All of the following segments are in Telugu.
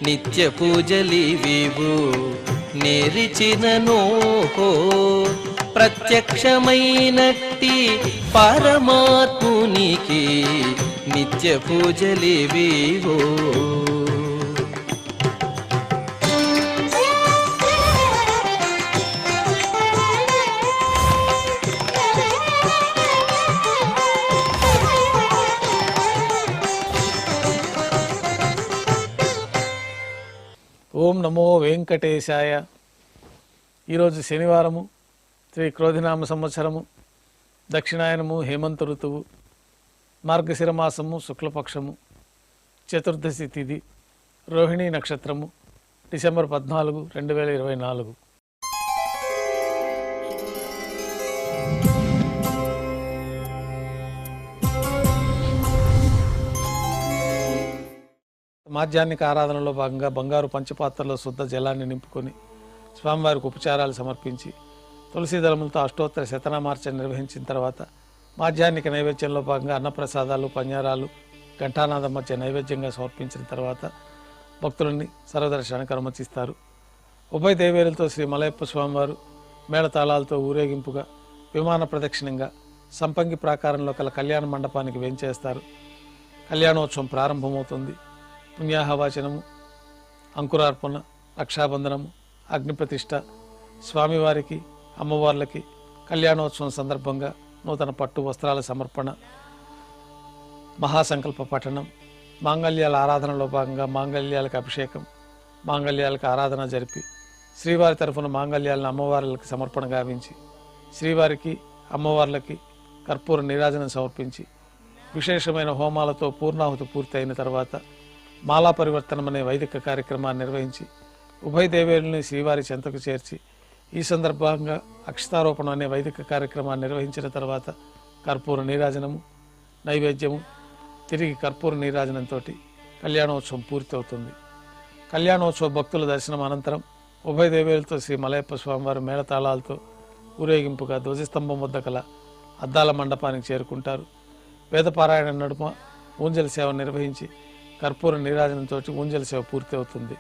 నిత్య పూజలివివు నేరిచిననోహో ప్రత్యక్షమైనట్టి పరమాత్మునికి నిత్య పూజలివివో. ఓం నమో వెంకటేశాయ. ఈరోజు శనివారము, శ్రీ క్రోధినామ సంవత్సరము, దక్షిణాయనము, హేమంత ఋతువు, మార్గశిర మాసము, శుక్లపక్షము, చతుర్దశి తిథి, రోహిణీ నక్షత్రము, డిసెంబర్ 14, 2024. మాధ్యాహ్నిక ఆరాధనలో భాగంగా బంగారు పంచపాత్రలో శుద్ధ జలాన్ని నింపుకొని స్వామివారికి ఉపచారాలు సమర్పించి తులసి దళములతో అష్టోత్తర శతనామార్చన నిర్వహించిన తర్వాత మాధ్యాహ్నిక నైవేద్యంలో భాగంగా అన్నప్రసాదాలు, పన్యారాలు, ఘంటానాదం మధ్య నైవేద్యంగా సమర్పించిన తర్వాత భక్తులని సర్వదర్శనానికి అనుమతిస్తారు. ఉభయ దేవేరులతో శ్రీ మలయప్ప స్వామివారు మేళతాళాలతో ఊరేగింపుగా విమాన ప్రదక్షిణంగా సంపంగి ప్రాకారంలో కల కళ్యాణ మండపానికి వేంచేస్తారు. కళ్యాణోత్సవం ప్రారంభమవుతుంది. పుణ్యాహవాచనము, అంకురార్పణ, రక్షాబంధనము, అగ్నిప్రతిష్ఠ, స్వామివారికి అమ్మవార్లకి కళ్యాణోత్సవం సందర్భంగా నూతన పట్టు వస్త్రాల సమర్పణ, మహాసంకల్ప పఠనం, మాంగళ్యాల ఆరాధనలో భాగంగా మాంగళ్యాలకు అభిషేకం, మాంగళ్యాలకు ఆరాధన జరిపి శ్రీవారి తరఫున మాంగళ్యాలను అమ్మవార్లకి సమర్పణ గావించి శ్రీవారికి అమ్మవార్లకి కర్పూర నీరాజనం సమర్పించి విశేషమైన హోమాలతో పూర్ణాహుతి పూర్తి అయిన తర్వాత మాలా పరివర్తనం అనే వైదిక కార్యక్రమాన్ని నిర్వహించి ఉభయ దేవేరుల్ని శ్రీవారి చెంతకు చేర్చి ఈ సందర్భంగా అక్షతారోపణ అనే వైదిక కార్యక్రమాన్ని నిర్వహించిన తర్వాత కర్పూర నీరాజనము, నైవేద్యము, తిరిగి కర్పూర నీరాజనంతో కళ్యాణోత్సవం పూర్తి అవుతుంది. కళ్యాణోత్సవ భక్తుల దర్శనం అనంతరం ఉభయ దేవేరులతో శ్రీ మలయప్ప స్వామివారు మేళతాళాలతో ఊరేగింపుగా ధ్వజస్తంభం వద్ద కల అద్దాల మండపానికి చేరుకుంటారు. వేదపారాయణ నడుమ ఊంజల సేవ నిర్వహించి కర్పూర నీరాజనంతో ఊంజల సేవ పూర్తి అవుతుంది.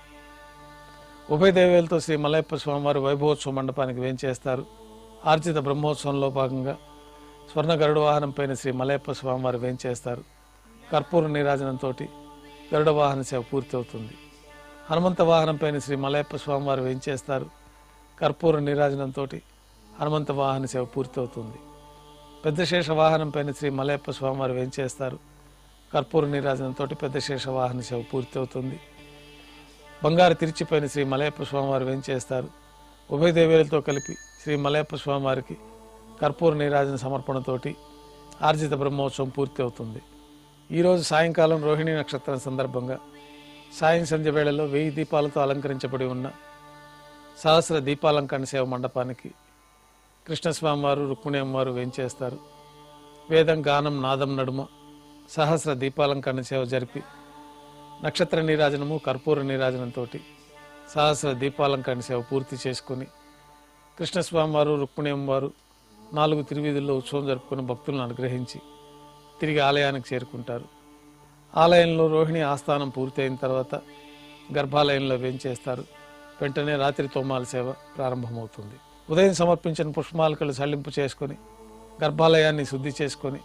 ఉభయ దేవేలతో శ్రీ మలయప్ప స్వామివారి వైభవోత్సవ మండపానికి వేంచేస్తారు. ఆర్జిత బ్రహ్మోత్సవంలో భాగంగా స్వర్ణ గరుడ వాహనం పైన శ్రీ మలయప్ప స్వామివారు వేంచేస్తారు. కర్పూర నీరాజనంతో గరుడ వాహన సేవ పూర్తి అవుతుంది. హనుమంత వాహనం పైన శ్రీ మలయప్ప స్వామివారు వేంచేస్తారు. కర్పూర నీరాజనంతో హనుమంత వాహన సేవ పూర్తి అవుతుంది. పెద్ద శేష వాహనం పైన శ్రీ మలయప్ప స్వామివారు వేంచేస్తారు. కర్పూర నీరాజనంతో పెద్ద శేష వాహన సేవ పూర్తి అవుతుంది. బంగారు తిరిచిపైన శ్రీ మలయప్ప స్వామివారు వేంచేస్తారు. ఉభయ దేవేలతో కలిపి శ్రీ మలయప్ప స్వామివారికి కర్పూర నీరాజన సమర్పణతోటి ఆర్జిత బ్రహ్మోత్సవం పూర్తి అవుతుంది. ఈరోజు సాయంకాలం రోహిణీ నక్షత్రం సందర్భంగా సాయం సంధ్య వేళలో 1000 దీపాలతో అలంకరించబడి ఉన్న సహస్ర దీపాలంకరణ సేవ మండపానికి కృష్ణస్వామివారు, రుక్మిణి అమ్మవారు వేంచేస్తారు. వేదం, గానం, నాదం నడుమ సహస్ర దీపాలంకరణ సేవ జరిపి నక్షత్ర నీరాజనము, కర్పూర నీరాజనంతో సహస్ర దీపాలంకరణ సేవ పూర్తి చేసుకుని కృష్ణస్వామివారు, రుక్మిణి అమ్మవారు 4 తిరువీధుల్లో ఉత్సవం జరుపుకుని భక్తులను అనుగ్రహించి తిరిగి ఆలయానికి చేరుకుంటారు. ఆలయంలో రోహిణి ఆస్థానం పూర్తి అయిన తర్వాత గర్భాలయంలో వేంచేస్తారు. వెంటనే రాత్రి తోమాల సేవ ప్రారంభమవుతుంది. ఉదయం సమర్పించిన పుష్పమాలికలు సల్లింపు చేసుకొని గర్భాలయాన్ని శుద్ధి చేసుకొని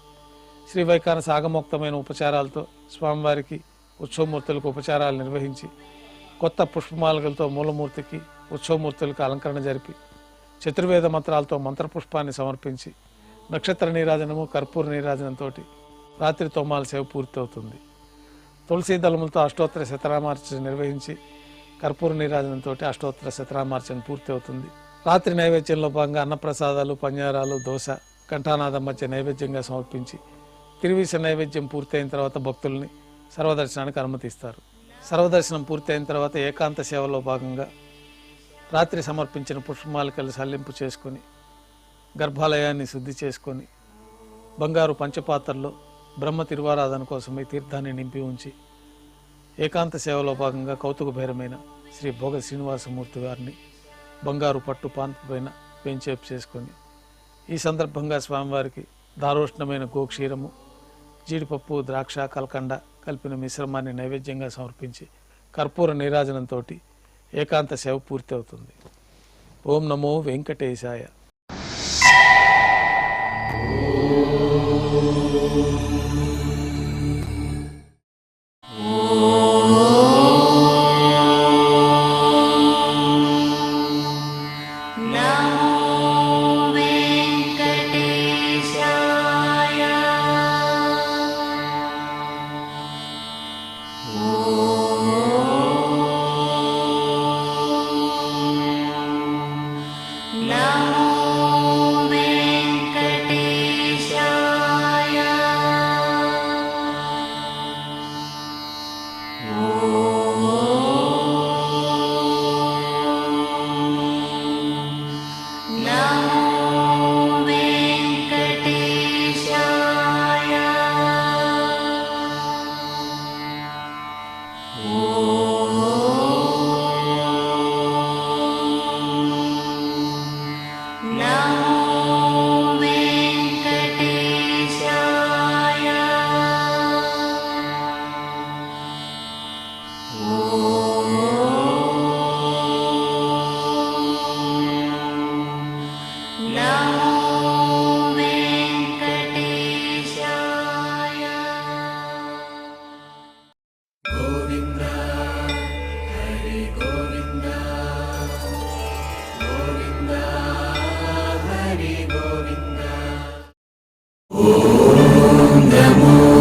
శ్రీ వైఖానస ఆగమోక్తమైన ఉపచారాలతో స్వామివారికి ఉత్సవమూర్తులకు ఉపచారాలు నిర్వహించి కొత్త పుష్పమాలికలతో మూలమూర్తికి, ఉత్సవమూర్తులకు అలంకరణ జరిపి చతుర్వేద మంత్రాలతో మంత్రపుష్పాన్ని సమర్పించి నక్షత్ర నీరాజనము, కర్పూర నీరాజనంతో రాత్రి తోమాల సేవ పూర్తి అవుతుంది. తులసీ దళములతో అష్టోత్తర శతనామార్చన నిర్వహించి కర్పూర నీరాజనంతో అష్టోత్తర శతనామార్చన పూర్తి అవుతుంది. రాత్రి నైవేద్యంలో భాగంగా అన్నప్రసాదాలు, పన్యారాలు, దోశ, ఘంటానాదం మధ్య నైవేద్యంగా సమర్పించి తిరువీస నైవేద్యం పూర్తయిన తర్వాత భక్తుల్ని సర్వదర్శనానికి అనుమతిస్తారు. సర్వదర్శనం పూర్తయిన తర్వాత ఏకాంత సేవలో భాగంగా రాత్రి సమర్పించిన పుష్పమాలికలు సల్లింపు చేసుకొని గర్భాలయాన్ని శుద్ధి చేసుకొని బంగారు పంచపాత్రలో బ్రహ్మ తిరువారాధన కోసమై తీర్థాన్ని నింపి ఉంచి ఏకాంత సేవలో భాగంగా కౌతుకభైరమైన శ్రీ భోగ శ్రీనివాసమూర్తి వారిని బంగారు పట్టు పాన్పు పైన వేంచేపు చేసుకొని ఈ సందర్భంగా స్వామివారికి దారోష్ణమైన గోక్షీరము, జీడిపప్పు, ద్రాక్ష, కల్కండ కలిపిన మిశ్రమాన్ని నైవేద్యంగా సమర్పించి కర్పూర నీరాజనంతో ఏకాంత సేవ పూర్తి అవుతుంది. ఓం నమో వెంకటేశాయ. నమో